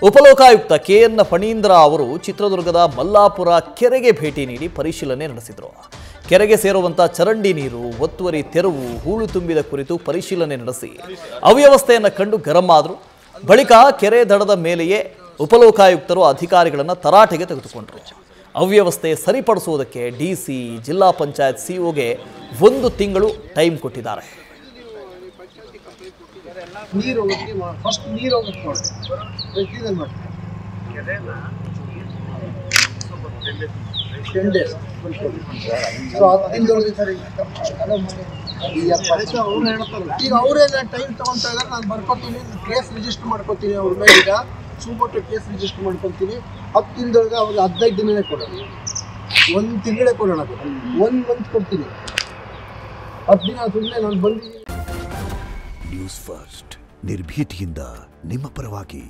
Upalokayukta K N Phanindra ಅವರು ಚಿತ್ರದುರ್ಗದ ಮಲ್ಲಾಪುರ ಕೆರೆಗೆ ಭೇಟಿ ನೀಡಿ ಪರಿಶೀಲನೆ ನಡೆಸಿದರು. ಕೆರೆಗೆ ಸೇರುವಂತ ಚರಂಡಿ ನೀರು, ಒತ್ತುವರಿ ತೆರವು, ಹೂಳು ತುಂಬಿದ ಕುರಿತು ಪರಿಶೀಲನೆ ನಡೆಸಿ ಅವ್ಯವಸ್ಥೆಯನ್ನು ಕಂಡು ಗರಂ ಆದರು. ಬಳಿಕ ಕೆರೆ ದಡದ ಮೇಲೆಯೇ ಉಪಲೋಕಾಯುಕ್ತರು ಅಧಿಕಾರಿಗಳನ್ನು ತರಾಟೆಗೆ ತೆಗೆದುಕೊಂಡರು. ಅವ್ಯವಸ್ಥೆ ಸರಿಪಡಿಸುವುದಕ್ಕೆ ಡಿಸಿ, ಜಿಲ್ಲಾ ಪಂಚಾಯತ್ ಸಿಒಗೆ 1 ತಿಂಗಳು ಟೈಮ್ ಕೊಟ್ಟಿದ್ದಾರೆ. ನೀರು ಫಸ್ಟ್ ನೀರು ಹೋಗುತ್ತೆ ಈಗ ಅವರೇನ ಟೈಮ್ ತಗೊಂತಾ ಇದ್ದಾರೆ. ನಾನು ಬರ್ಕೊತೀನಿ, ಕೇಸ್ ರಿಜಿಸ್ಟರ್ ಮಾಡ್ಕೊತೀನಿ ಅವ್ರ ಮೇಲೆ. ಈಗ ಸುಮೋಟೋ ಕೇಸ್ ರಿಜಿಸ್ಟರ್ ಮಾಡ್ಕೊತೀನಿ. 10 ದಿನದೊಳಗೆ ಅವ್ರಿಗೆ 15 ದಿನನೇ ಕೊಡೋಣ, 1 ತಿಂಗಳೇ ಕೊಡೋಣ, 1 ಮಂತ್ ಕೊಡ್ತೀನಿ. 10 ದಿನ ಸುಮ್ಮನೆ ನಾನು ಬಂದಿದ್ದೀನಿ. ನ್ಯೂಸ್ ಫಸ್ಟ್ ನಿರ್ಭೀತಿಯಿಂದ ನಿಮ್ಮ ಪರವಾಗಿ.